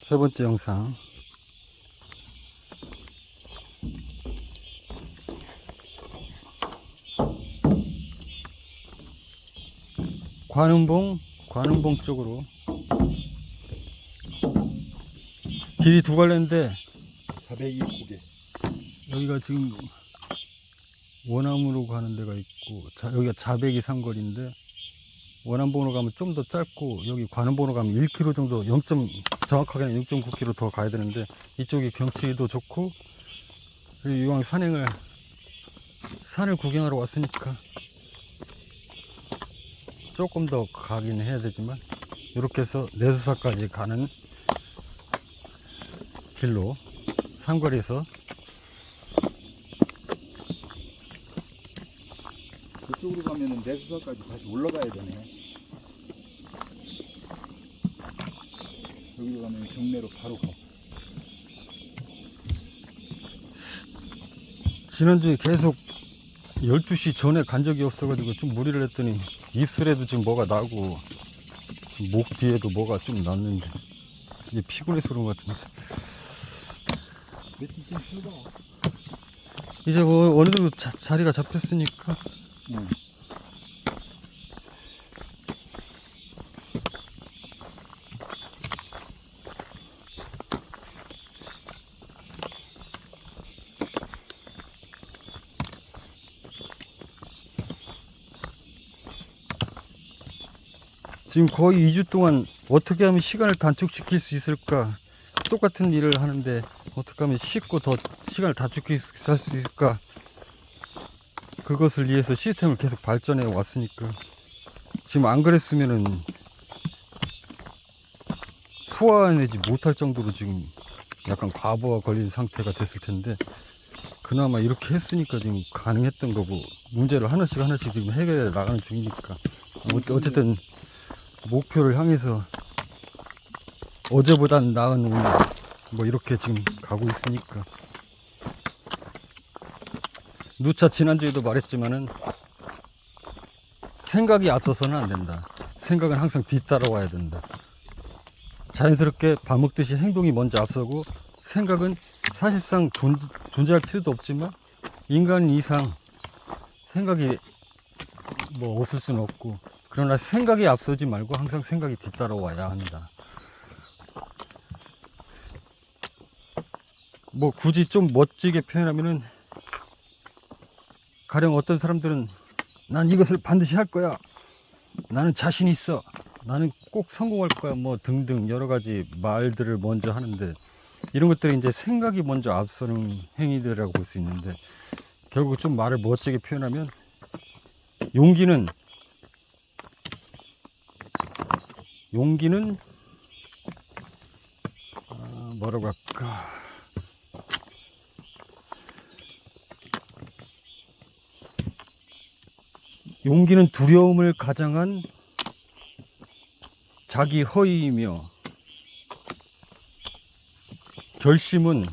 세 번째 영상. 관음봉 쪽으로 길이 두 갈래인데 자백이 고개. 여기가 지금 원암으로 가는 데가 있고, 여기가 자백이 삼거리인데 원암봉으로 가면 좀 더 짧고, 여기 관음봉으로 가면 1km 정도, 정확하게는 0.9km 더 가야 되는데, 이쪽이 경치도 좋고, 그리고 이왕 산을 구경하러 왔으니까 조금 더 가긴 해야 되지만, 이렇게 해서 내수사까지 가는 길로 삼거리에서 그쪽으로 가면은 내수사까지 다시 올라가야 되네. 여기로 가면 경내로 바로 가. 지난주에 계속 12시 전에 간 적이 없어가지고 좀 무리를 했더니 입술에도 지금 뭐가 나고 목 뒤에도 뭐가 좀 났는데, 이제 피곤해서 그런 것 같은데, 며칠 좀 쉬어봐. 이제 뭐 어느 정도 자리가 잡혔으니까. 응. 지금 거의 2주 동안 어떻게 하면 시간을 단축시킬 수 있을까, 똑같은 일을 하는데 어떻게 하면 쉽고 더 시간을 단축할 수 있을까, 그것을 위해서 시스템을 계속 발전해 왔으니까. 지금 안 그랬으면은 소화해내지 못할 정도로 지금 약간 과부하 걸린 상태가 됐을 텐데, 그나마 이렇게 했으니까 지금 가능했던 거고, 문제를 하나씩 지금 해결해 나가는 중이니까. 어쨌든 목표를 향해서 어제보단 나은 오늘, 뭐 이렇게 지금 가고 있으니까. 누차 지난주에도 말했지만은 생각이 앞서서는 안 된다. 생각은 항상 뒤따라와야 된다. 자연스럽게 밥 먹듯이 행동이 먼저 앞서고, 생각은 사실상 존재할 필요도 없지만 인간 이상 생각이 뭐 없을 수는 없고, 그러나 생각이 앞서지 말고 항상 생각이 뒤따라와야 합니다. 뭐 굳이 좀 멋지게 표현하면은, 가령 어떤 사람들은 난 이것을 반드시 할 거야, 나는 자신 있어, 나는 꼭 성공할 거야, 뭐 등등 여러 가지 말들을 먼저 하는데, 이런 것들이 이제 생각이 먼저 앞서는 행위들이라고 볼 수 있는데, 결국 좀 말을 멋지게 표현하면, 용기는 뭐라고 할까, 용기는 두려움을 가장한 자기 허위이며, 결심은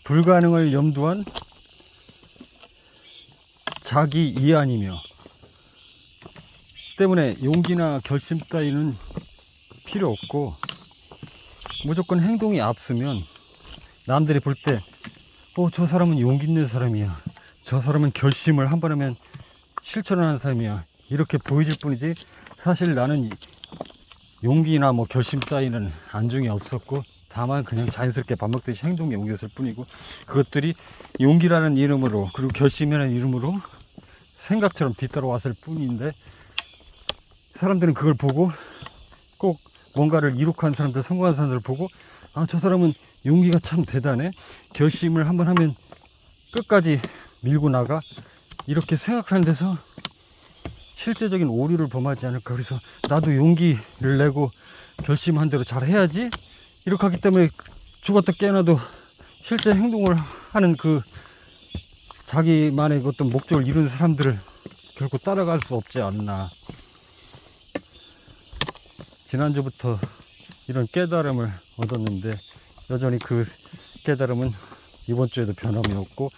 불가능을 염두한 자기 이안이며, 때문에 용기나 결심 따위는 필요 없고, 무조건 행동이 앞서면 남들이 볼 때 저 사람은 용기 있는 사람이야, 저 사람은 결심을 한 번 하면 실천을 하는 사람이야, 이렇게 보여질 뿐이지, 사실 나는 용기나 뭐 결심 따위는 안중에 없었고, 다만 그냥 자연스럽게 밥 먹듯이 행동에 옮겼을 뿐이고, 그것들이 용기라는 이름으로, 그리고 결심이라는 이름으로 생각처럼 뒤따라왔을 뿐인데, 사람들은 그걸 보고, 꼭 뭔가를 이룩한 사람들, 성공한 사람들을 보고, 저 사람은 용기가 참 대단해, 결심을 한번 하면 끝까지 밀고 나가, 이렇게 생각하는 데서 실제적인 오류를 범하지 않을까. 그래서 나도 용기를 내고 결심한 대로 잘 해야지, 이렇게 하기 때문에 죽었다 깨어나도 실제 행동을 하는 그 자기만의 어떤 목적을 이루는 사람들을 결국 따라갈 수 없지 않나. 지난주부터 이런 깨달음을 얻었는데, 여전히 그 깨달음은 이번 주에도 변함이 없고,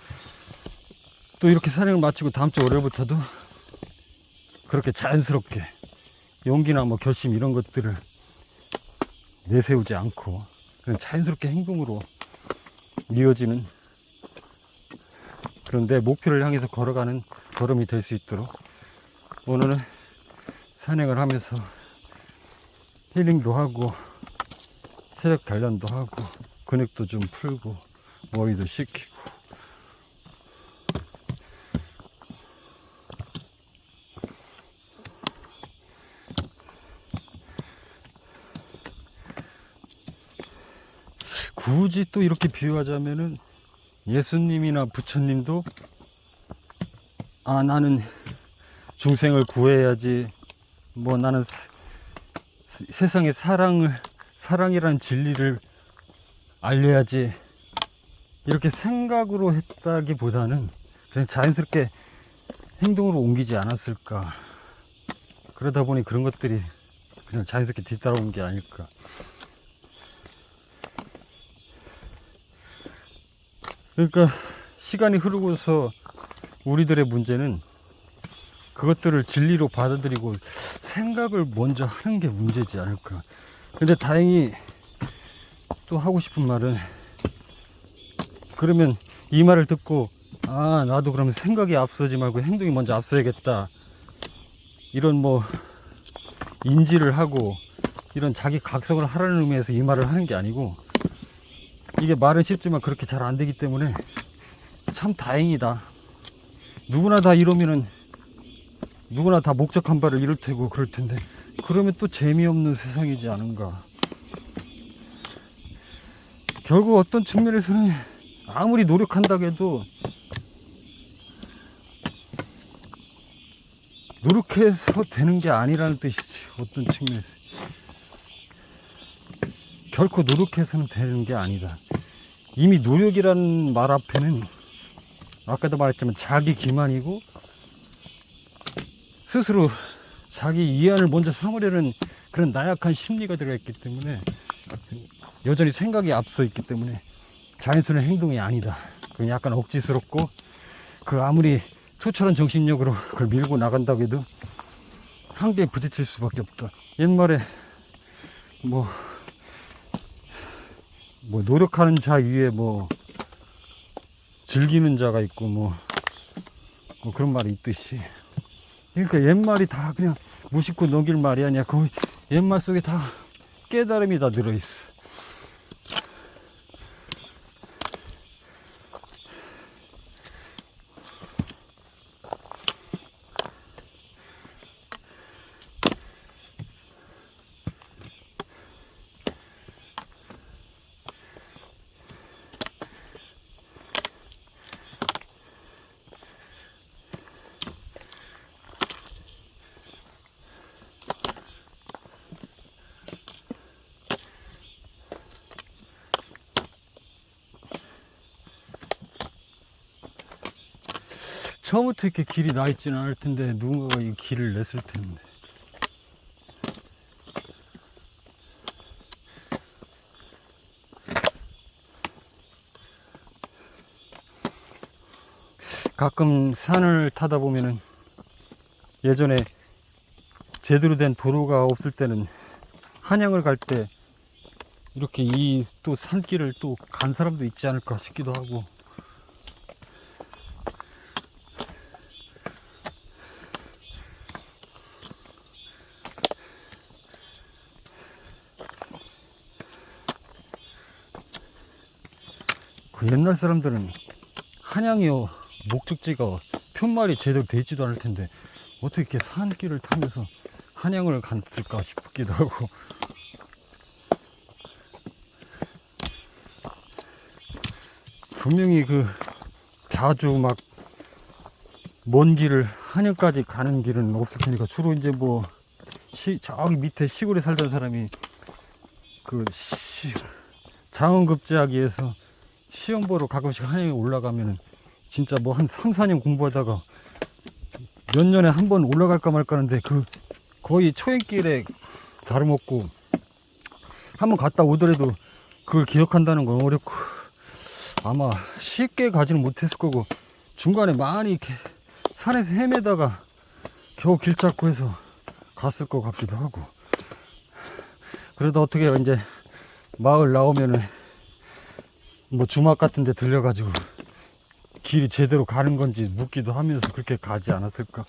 또 이렇게 산행을 마치고 다음 주 월요일부터도 그렇게 자연스럽게 용기나 뭐 결심 이런 것들을 내세우지 않고 그냥 자연스럽게 행동으로 이어지는 그런 내 목표를 향해서 걸어가는 걸음이 될 수 있도록 오늘은 산행을 하면서 힐링도 하고 체력 단련도 하고 근육도 좀 풀고 머리도 식히고 굳이 또 이렇게 비유하자면은 예수님이나 부처님도 나는 중생을 구해야지 뭐 나는 세상의 사랑이라는 진리를 알려야지 이렇게 생각으로 했다기보다는 그냥 자연스럽게 행동으로 옮기지 않았을까. 그러다 보니 그런 것들이 그냥 자연스럽게 뒤따라온 게 아닐까. 그러니까 시간이 흐르고서 우리들의 문제는 그것들을 진리로 받아들이고 생각을 먼저 하는 게 문제지 않을까. 근데 다행히 또 하고 싶은 말은, 그러면 이 말을 듣고 나도 그러면 생각이 앞서지 말고 행동이 먼저 앞서야겠다, 이런 뭐 인지를 하고 이런 자기 각성을 하라는 의미에서 이 말을 하는 게 아니고, 이게 말은 쉽지만 그렇게 잘 안 되기 때문에 참 다행이다. 누구나 다 이러면은 누구나 다 목적한 바를 이룰 테고 그럴 텐데, 그러면 또 재미없는 세상이지 않은가. 결국 어떤 측면에서는 아무리 노력한다고 해도 노력해서 되는 게 아니라는 뜻이지. 어떤 측면에서 결코 노력해서는 되는 게 아니다. 이미 노력이라는 말 앞에는 아까도 말했지만 자기 기만이고 스스로 자기 이해를 먼저 삼으려는 그런 나약한 심리가 들어있기 때문에, 여전히 생각이 앞서 있기 때문에 자연스러운 행동이 아니다. 그건 약간 억지스럽고, 그 아무리 투철한 정신력으로 그걸 밀고 나간다고 해도 한계에 부딪힐 수밖에 없다. 옛말에 뭐 노력하는 자 위에 뭐 즐기는 자가 있고 뭐 그런 말이 있듯이, 그러니까 옛말이 다 그냥 무심코 넘길 말이 아니야. 그 옛말 속에 다 깨달음이 다 들어있어. 처음부터 이렇게 길이 나 있지는 않을 텐데 누군가가 이 길을 냈을 텐데. 가끔 산을 타다 보면은, 예전에 제대로 된 도로가 없을 때는 한양을 갈 때 이렇게 이 또 산길을 또 간 사람도 있지 않을까 싶기도 하고. 그 옛날 사람들은 한양이요 목적지가 편말이 제대로 돼 있지도 않을 텐데 어떻게 이렇게 산길을 타면서 한양을 갔을까 싶기도 하고. 분명히 그 자주 막 먼 길을 한양까지 가는 길은 없을 테니까, 주로 이제 뭐 저기 밑에 시골에 살던 사람이 그 장원급제하기위해서 시험 보러 가끔씩 한양에 올라가면은 진짜 뭐 한 3, 4년 공부하다가 몇 년에 한 번 올라갈까 말까 하는데, 그 거의 초행길에 다름없고, 한번 갔다 오더라도 그걸 기억한다는 건 어렵고, 아마 쉽게 가지는 못했을 거고, 중간에 많이 이렇게 산에서 헤매다가 겨우 길 찾고 해서 갔을 것 같기도 하고. 그래도 어떻게 이제 마을 나오면은 뭐 주막 같은 데 들려가지고 길이 제대로 가는 건지 묻기도 하면서 그렇게 가지 않았을까.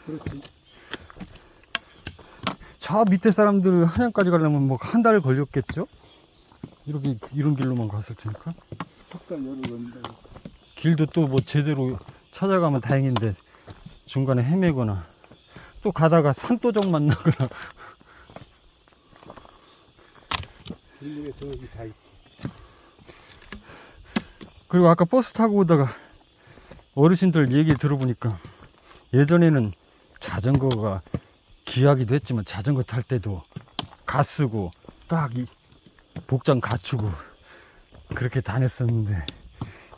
그렇지. 저 밑에 사람들 한양까지 가려면 뭐 한 달 걸렸겠죠? 이렇게 이런 길로만 갔을 테니까. 석달 열흘 걸린다고. 길도 또 뭐 제대로 찾아가면 다행인데 중간에 헤매거나 또 가다가 산도적 만나거나. 길목에 저기 다 있지. 그리고 아까 버스 타고 오다가 어르신들 얘기 들어보니까 예전에는 자전거가 귀하기도 했지만 자전거 탈 때도 가 쓰고 딱 이 복장 갖추고 그렇게 다녔었는데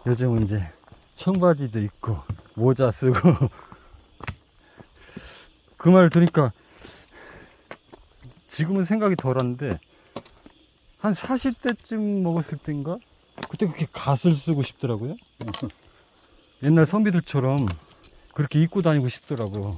요즘은 이제 청바지도 입고 모자 쓰고 그 말 들으니까 지금은 생각이 덜한데 한 40대쯤 먹었을 때인가 그때 그렇게 갓을 쓰고 싶더라고요. 옛날 선비들처럼 그렇게 입고 다니고 싶더라고.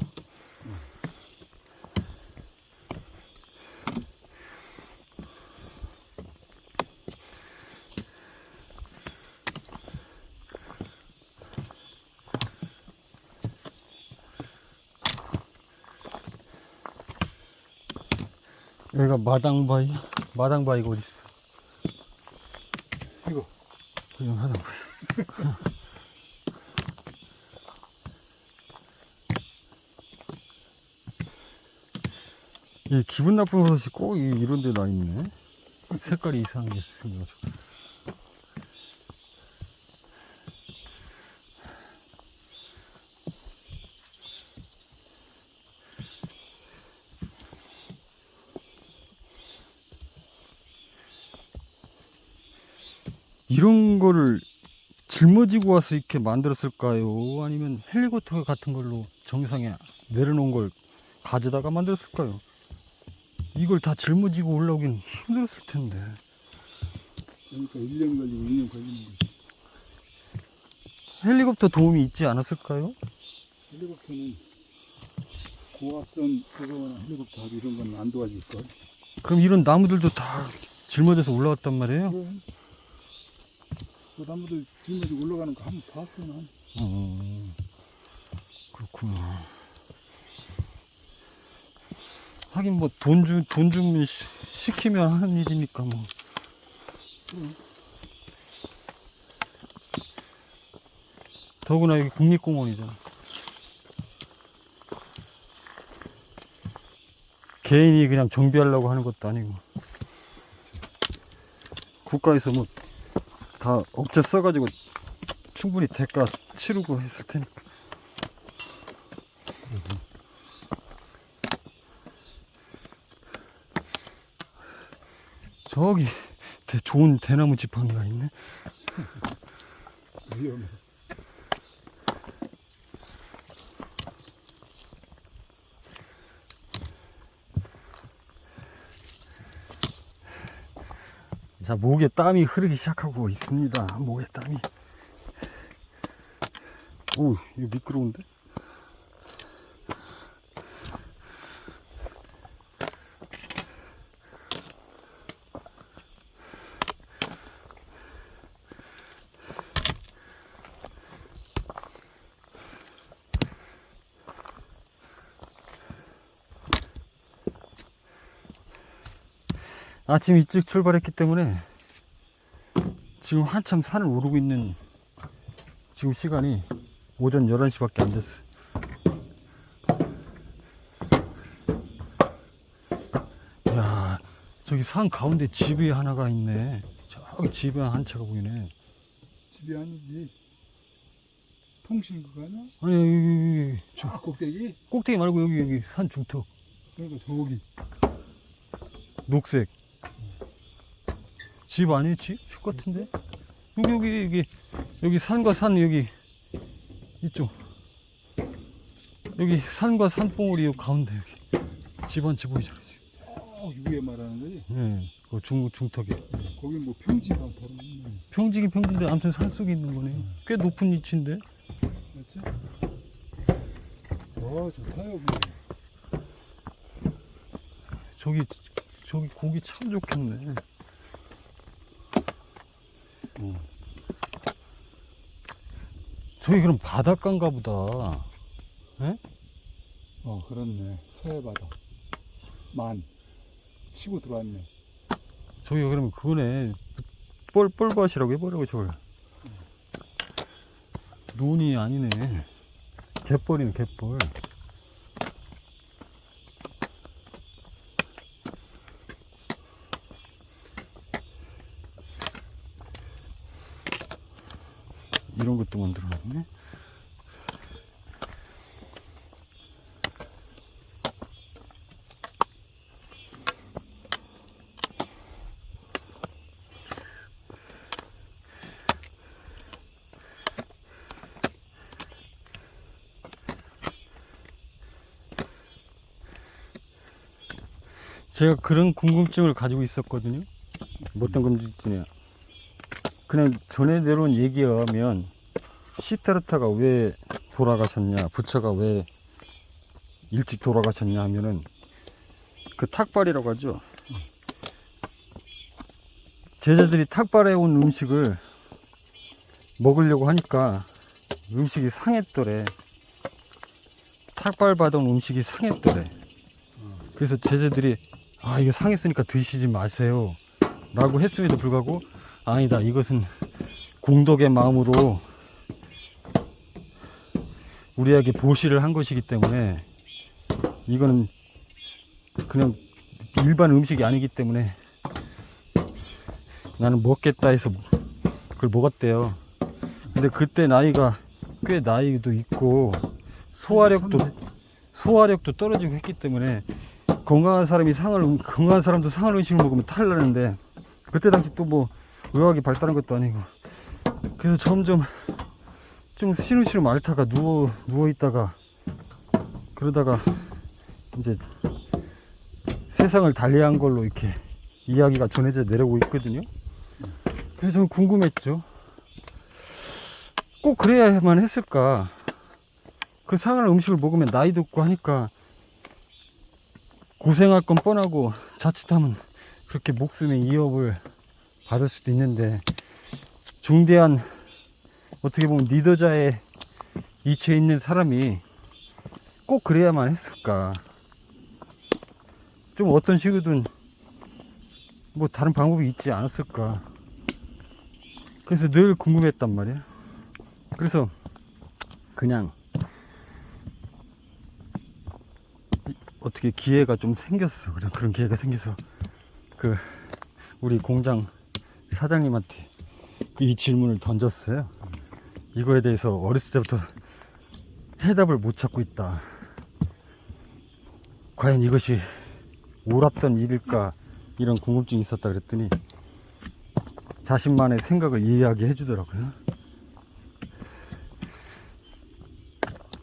여기가 마당바위? 마당바위가 어디 있어? 이거. 그냥 마당바위. 이 기분 나쁜 버섯이 꼭 이런 데 나 있네. 색깔이 이상하게 생겨가지고. 이런 거를 짊어지고 와서 이렇게 만들었을까요? 아니면 헬리콥터 같은 걸로 정상에 내려놓은 걸 가져다가 만들었을까요? 이걸 다 짊어지고 올라오긴 힘들었을 텐데. 그러니까 1년 걸리고 2년 걸리는 거지. 헬리콥터 도움이 있지 않았을까요? 헬리콥터는 고압선 그거나 헬리콥터 하고 이런 건 안 도와줄걸. 그럼 이런 나무들도 다 짊어져서 올라왔단 말이에요? 그럼 그 나무들 짊어지고 올라가는 거 한번 봤어 난. 그렇구나. 하긴 뭐 돈 주면 시키면 하는 일이니까 뭐. 더구나 여기 국립공원이잖아. 개인이 그냥 정비하려고 하는 것도 아니고. 국가에서 뭐 다 업체 써가지고 충분히 대가 치르고 했을 테니까. 저기 좋은 대나무 지팡이가 있네. 위험해. 자, 목에 땀이 흐르기 시작하고 있습니다. 목에 땀이. 오, 이거 미끄러운데? 아침 일찍 출발했기 때문에 지금 한참 산을 오르고 있는 지금 시간이 오전 11시밖에 안 됐어. 이야, 저기 산 가운데 집이 하나가 있네. 저기 집이 한 채가 보이네. 집이 아니지. 통신 그거 아니야? 아니, 여기, 저 꼭대기? 꼭대기 말고 여기 산 중턱. 그러니까 저기. 녹색. 집 아니에요? 집 같은데? 여기 산과 산 여기 이쪽 여기 산과 산봉우리 요 가운데 여기 집 한 채 보이잖아요. 위에 말하는 거지? 네, 그 중턱에 거기 뭐 평지가 바로 있네. 평지긴 평지인데 아무튼 산속에 있는 거네. 꽤 높은 위치인데. 그렇지? 좋다 여기. 저기 고기 참 좋겠네. 저기 그럼 바닷가인가 보다. 그렇네. 서해바다. 만 치고 들어왔네. 저기 그러면 그거네. 뻘밭이라고 해보라고 저걸. 논이 아니네. 갯벌이네 갯벌. 이런 것도 만들어놨네. 제가 그런 궁금증을 가지고 있었거든요. 뭐 어떤 궁금증이냐. 그냥 전에 들어온 얘기에 의하면 시타르타가 왜 돌아가셨냐, 부처가 왜 일찍 돌아가셨냐 하면은 그 탁발이라고 하죠. 제자들이 탁발해 온 음식을 먹으려고 하니까 음식이 상했더래. 탁발 받은 음식이 상했더래. 그래서 제자들이 이거 상했으니까 드시지 마세요 라고 했음에도 불구하고 아니다, 이것은 공덕의 마음으로 우리에게 보시를 한 것이기 때문에 이거는 그냥 일반 음식이 아니기 때문에 나는 먹겠다 해서 그걸 먹었대요. 근데 그때 나이가 꽤 나이도 있고 소화력도 떨어지고 했기 때문에 건강한 사람도 상할 음식을 먹으면 탈 나는데, 그때 당시 또 뭐 의학이 발달한 것도 아니고, 그래서 점점 좀 시름시름 앓다가 누워 있다가 그러다가 이제 세상을 달리한 걸로 이렇게 이야기가 전해져 내려오고 있거든요. 그래서 저는 궁금했죠. 꼭 그래야만 했을까? 그 상할 음식을 먹으면 나이 듣고 하니까 고생할 건 뻔하고 자칫하면 그렇게 목숨의 위협을 받을 수도 있는데, 중대한 어떻게 보면 리더자의 위치에 있는 사람이 꼭 그래야만 했을까? 좀 어떤 식으로든 뭐 다른 방법이 있지 않았을까? 그래서 늘 궁금했단 말이야. 그래서 그냥 어떻게 기회가 좀 생겼어. 그런 기회가 생겨서 우리 공장 사장님한테 이 질문을 던졌어요. 이거에 대해서 어렸을 때부터 해답을 못 찾고 있다. 과연 이것이 옳았던 일일까? 이런 궁금증이 있었다 그랬더니 자신만의 생각을 이야기해 주더라고요.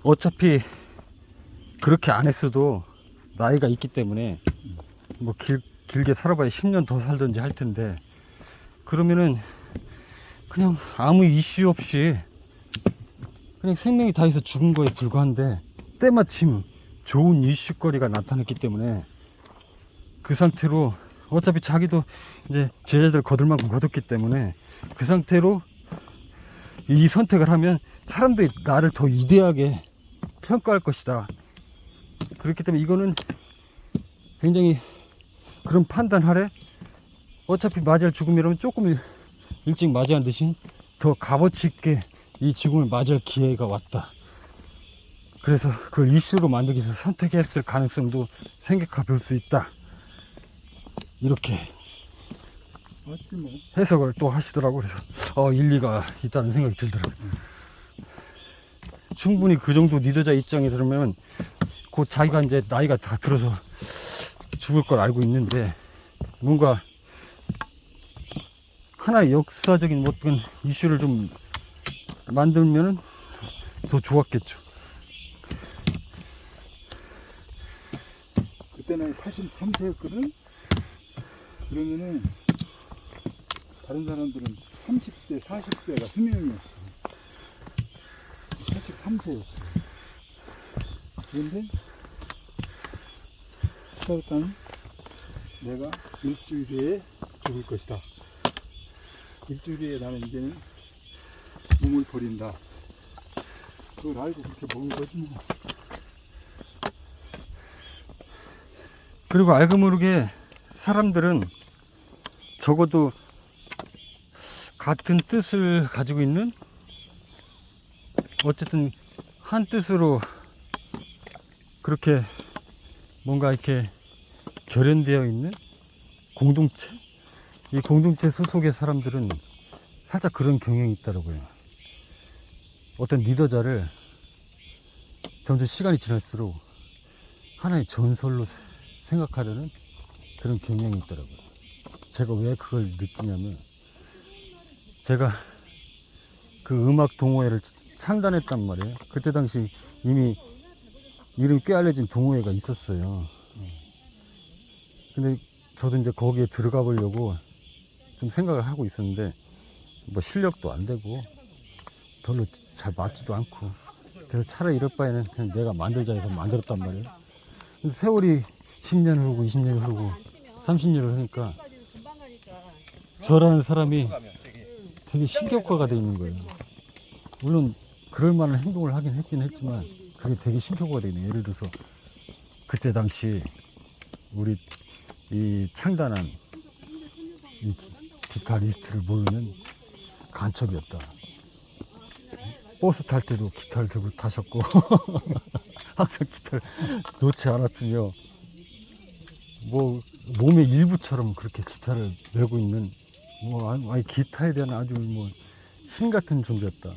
어차피 그렇게 안 했어도 나이가 있기 때문에 뭐 길게 살아봐야 10년 더 살든지 할 텐데, 그러면은 그냥 아무 이슈 없이 그냥 생명이 다해서 죽은 거에 불과한데, 때마침 좋은 이슈거리가 나타났기 때문에 그 상태로 어차피 자기도 이제 제자들 거둘 만큼 거뒀기 때문에 그 상태로 이 선택을 하면 사람들이 나를 더 위대하게 평가할 것이다. 그렇기 때문에 이거는 굉장히 그런 판단 아래 어차피 맞이할 죽음이라면 조금 일찍 맞이한 대신 더 값어치 있게 이 죽음을 맞이할 기회가 왔다. 그래서 그걸 이슈로 만들기 위해서 선택했을 가능성도 생각해 볼 수 있다. 이렇게 맞지 뭐. 해석을 또 하시더라고. 그래서 일리가 있다는 생각이 들더라고요. 충분히 그 정도 리더자 입장에 들으면 곧 자기가 이제 나이가 다 들어서 죽을 걸 알고 있는데, 뭔가 하나의 역사적인 어떤 이슈를 좀 만들면은 더 좋았겠죠. 그때는 83세였거든. 그러면은 다른 사람들은 30세, 40세가 수명이었어. 43세였어. 그런데 스파르타는 내가 일주일 후에 죽을 것이다. 일주일 후에 나는 이제는 몸을 버린다. 그걸 알고 그렇게 먹은 거지 뭐. 그리고 알고 모르게 사람들은 적어도 같은 뜻을 가지고 있는, 어쨌든 한 뜻으로 그렇게 뭔가 이렇게 결연되어 있는 공동체, 이 공동체 소속의 사람들은 살짝 그런 경향이 있더라고요. 어떤 리더자를 점점 시간이 지날수록 하나의 전설로 생각하려는 그런 경향이 있더라고요. 제가 왜 그걸 느끼냐면, 제가 그 음악 동호회를 창단했단 말이에요. 그때 당시 이미 이름 꽤 알려진 동호회가 있었어요. 근데 저도 이제 거기에 들어가 보려고 좀 생각을 하고 있었는데, 뭐 실력도 안 되고 별로 잘 맞지도 않고, 그래서 차라리 이럴 바에는 그냥 내가 만들자 해서 만들었단 말이에요. 근데 세월이 10년 흐르고 20년 흐르고 30년을 흐르니까 저라는 사람이 되게 신격화가 되어 있는 거예요. 물론 그럴 만한 행동을 하긴 했긴 했지만 그게 되게 신격화가 되어 있는. 예를 들어서 그때 당시 우리 이 창단한 이 기타리스트를 모르는 간첩이었다. 버스 탈 때도 기타를 들고 타셨고 항상 기타를 놓지 않았으며, 뭐 몸의 일부처럼 그렇게 기타를 메고 있는, 뭐 아니 기타에 대한 아주 뭐 신 같은 존재였다.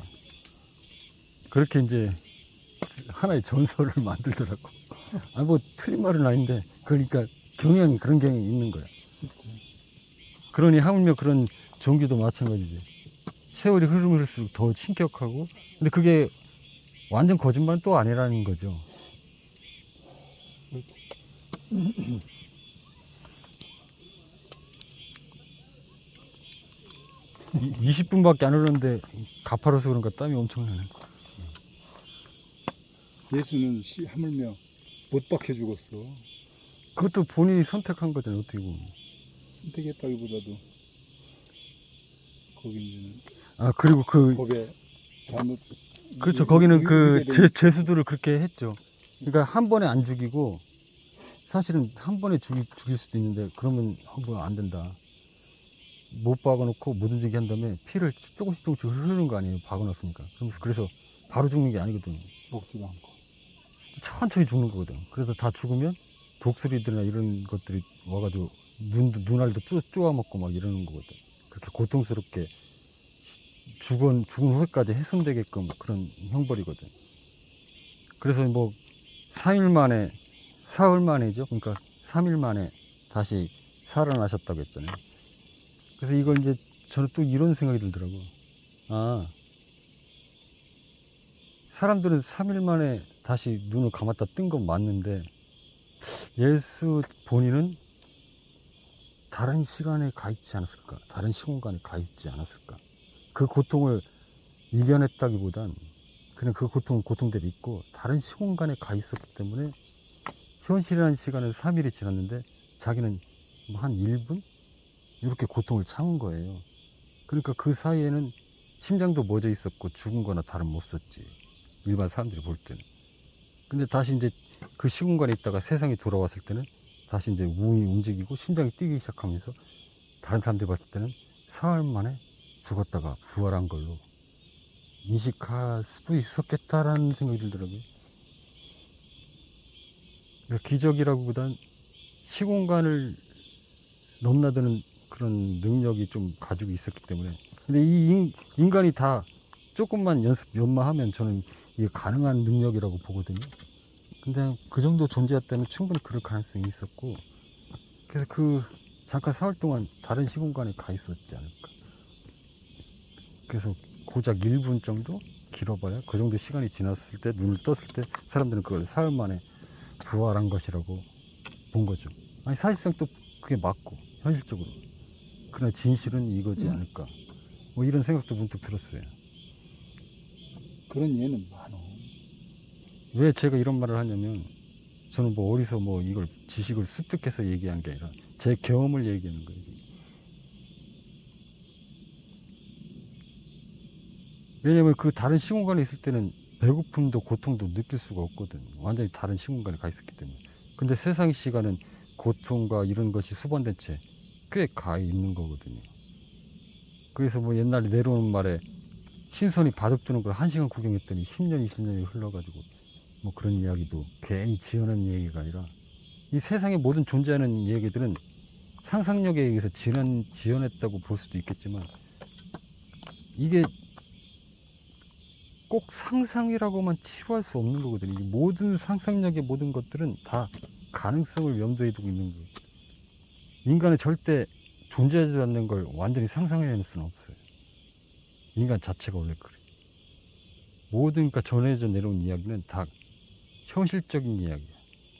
그렇게 이제 하나의 전설을 만들더라고. 아니 뭐 틀린 말은 아닌데, 그러니까 경향이, 그런 경향이 있는 거야. 그러니 하물며 그런 종교도 마찬가지지. 세월이 흐르면 흐를수록 더 신격하고, 근데 그게 완전 거짓말은 또 아니라는 거죠. 20분밖에 안 흘렀는데 가파라서 그런가 땀이 엄청나네. 예수는 하물며 못 박혀 죽었어. 그것도 본인이 선택한 거잖아요, 어떻게 보면. 선택했다기보다도 거기 이제는 아, 그리고 그, 법에 잘못. 그렇죠. 거기는 그 의대된- 죄수들을 그렇게 했죠. 그러니까 한 번에 안 죽이고, 사실은 한 번에 죽일 수도 있는데, 그러면 뭐 안 된다. 못 박아놓고 못 움직이게 한 다음에 피를 조금씩 흐르는 거 아니에요, 박아놨으니까. 그래서 바로 죽는 게 아니거든요. 먹지도 않고. 천천히 죽는 거거든. 그래서 다 죽으면 독수리들이나 이런 것들이 와가지고 눈알도 쪼아먹고 막 이러는 거거든. 그렇게 고통스럽게 죽은 후에까지 훼손되게끔 그런 형벌이거든. 그래서 뭐 3일 만에, 사흘 만에죠. 그러니까 3일 만에 다시 살아나셨다고 했잖아요. 그래서 이걸 이제 저는 또 이런 생각이 들더라고. 아, 사람들은 3일 만에 다시 눈을 감았다 뜬 건 맞는데, 예수 본인은 다른 시간에 가 있지 않았을까? 다른 시공간에 가 있지 않았을까? 그 고통을 이겨냈다기보단 그냥 그 고통은 고통대로 있고, 다른 시공간에 가 있었기 때문에 현실이라는 시간은 3일이 지났는데 자기는 뭐 한 1분? 이렇게 고통을 참은 거예요. 그러니까 그 사이에는 심장도 멎어 있었고 죽은 거나 다름없었지, 일반 사람들이 볼 때는. 근데 다시 이제 그 시공간에 있다가 세상에 돌아왔을 때는 다시 이제 몸이 움직이고 심장이 뛰기 시작하면서 다른 사람들이 봤을 때는 사흘 만에 죽었다가 부활한 걸로 인식할 수도 있었겠다라는 생각이 들더라고요. 그러니까 기적이라기보단 시공간을 넘나드는 그런 능력이 좀 가지고 있었기 때문에. 근데 이 인간이 다 조금만 연마하면 저는 이게 가능한 능력이라고 보거든요. 근데 그 정도 존재였다면 충분히 그럴 가능성이 있었고, 그래서 그 잠깐 사흘 동안 다른 시공간에 가 있었지 않을까. 그래서 고작 1분 정도? 길어봐야 그 정도 시간이 지났을 때, 눈을 떴을 때 사람들은 그걸 사흘 만에 부활한 것이라고 본 거죠. 아니 사실상 또 그게 맞고 현실적으로. 그러나 진실은 이거지 않을까. 뭐 이런 생각도 문득 들었어요. 그런 예는 많어. 왜 제가 이런 말을 하냐면 저는 뭐 어디서 뭐 이걸 지식을 습득해서 얘기한 게 아니라 제 경험을 얘기하는 거예요. 왜냐면 그 다른 시공간에 있을 때는 배고픔도 고통도 느낄 수가 없거든. 완전히 다른 시공간에 가 있었기 때문에. 근데 세상 시간은 고통과 이런 것이 수반된 채 꽤 가 있는 거거든요. 그래서 뭐 옛날에 내려오는 말에 신선이 바둑 두는 걸 1시간 구경했더니 10년, 20년이 흘러가지고 뭐 그런 이야기도 괜히 지어낸 얘기가 아니라 이 세상에 모든 존재하는 얘기들은 상상력에 의해서 지어냈다고 볼 수도 있겠지만 이게 꼭 상상이라고만 치부할 수 없는 거거든요. 이 모든 상상력의 모든 것들은 다 가능성을 염두에 두고 있는 거예요. 인간은 절대 존재하지 않는 걸 완전히 상상해낼 수는 없어요. 인간 자체가 원래 그래. 모든 그러니까 전해져 내려온 이야기는 다 현실적인 이야기야.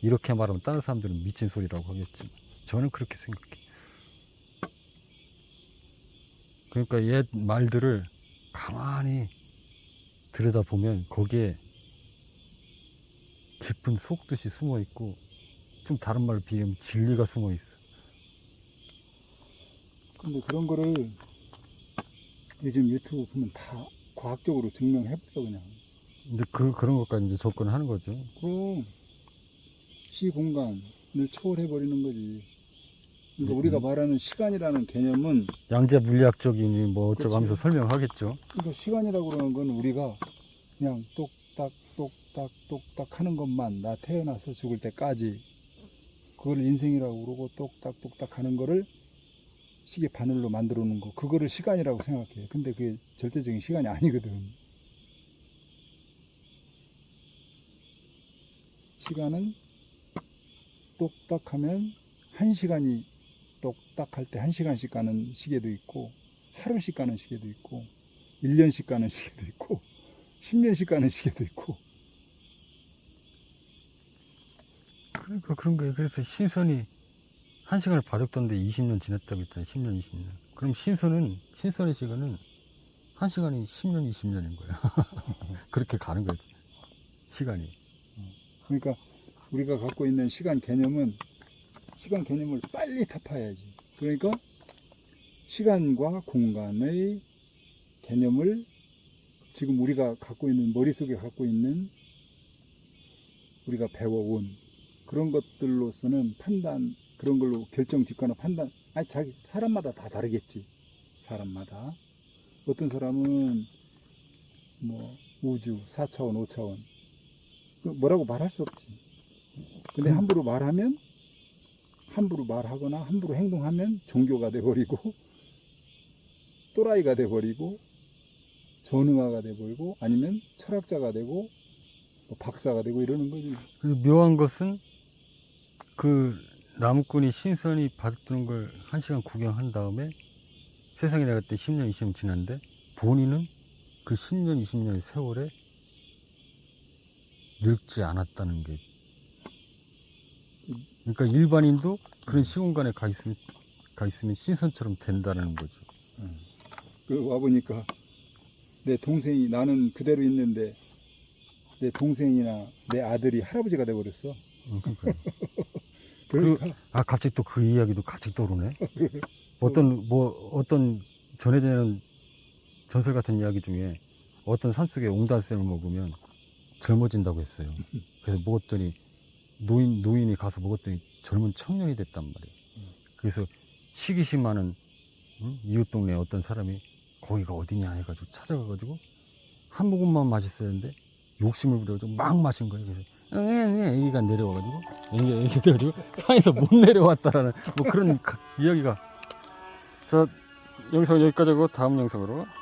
이렇게 말하면 다른 사람들은 미친 소리라고 하겠지만 저는 그렇게 생각해요. 그러니까 옛 말들을 가만히 들여다보면 거기에 깊은 속뜻이 숨어 있고 좀 다른 말로 비하면 진리가 숨어 있어. 근데 그런 거를 요즘 유튜브 보면 다 과학적으로 증명해버려 그냥. 근데 그런 것까지 이제 접근을 하는 거죠. 그럼 시공간을 초월해버리는 거지. 그러니까 우리가 말하는 시간이라는 개념은, 양자 물리학적이니 뭐 어쩌고 그치. 하면서 설명하겠죠. 그러니까 시간이라고 그러는 건 우리가 그냥 똑딱 똑딱 똑딱 하는 것만, 나 태어나서 죽을 때까지 그걸 인생이라고 그러고 똑딱 똑딱 하는 거를 시계 바늘로 만들어 놓은 거, 그거를 시간이라고 생각해. 근데 그게 절대적인 시간이 아니거든. 시간은 똑딱하면 1시간이 똑딱할 때 1시간씩 가는 시계도 있고, 하루씩 가는 시계도 있고, 1년씩 가는 시계도 있고, 10년씩 가는 시계도 있고. 그러니까 그런 거예요. 그래서 신선이 1시간을 바둑던데 20년 지났다고 했잖아요. 10년, 20년. 그럼 신선의 시간은 1시간이 10년, 20년인 거야. 그렇게 가는 거지. 시간이. 그러니까 우리가 갖고 있는 시간 개념은, 시간 개념을 빨리 타파해야지. 그러니까 시간과 공간의 개념을 지금 우리가 갖고 있는, 머릿속에 갖고 있는, 우리가 배워온 그런 것들로서는 판단, 그런 걸로 결정 짓거나 판단, 자기 사람마다 다 다르겠지. 사람마다. 어떤 사람은 뭐 우주 4차원, 5차원 뭐라고 말할 수 없지. 근데 함부로 말하면, 함부로 말하거나 함부로 행동하면 종교가 돼버리고, 또라이가 돼버리고, 전응아가 돼버리고, 아니면 철학자가 되고, 뭐 박사가 되고 이러는 거지. 묘한 것은 그 나무꾼이 신선이 바둑두는 걸 1시간 구경한 다음에 세상에 나갈 때 10년, 20년 지났는데 본인은 그 10년, 20년의 세월에 늙지 않았다는 게. 그러니까 일반인도 그런 시공간에 가 있으면 신선처럼 된다는 거죠. 그리고 와보니까 내 동생이, 나는 그대로 있는데 내 동생이나 내 아들이 할아버지가 돼버렸어. 그러니까 갑자기 또 그 이야기도 같이 떠오르네. 어떤 전해지는 전설 같은 이야기 중에 어떤 산속에 옹달샘을 먹으면 젊어진다고 했어요. 그래서 먹었더니 노인이 가서 먹었더니 젊은 청년이 됐단 말이에요. 그래서 시기심 많은 이웃 동네 어떤 사람이 거기가 어디냐 해가지고 찾아가가지고 한 모금만 마셨었는데 욕심을 부려가지고 막 마신 거예요. 그래서 애기가 내려와가지고 애기 돼가지고 산에서 못 내려왔다라는 뭐 그런 이야기가. 자, 영상 여기까지 하고 다음 영상으로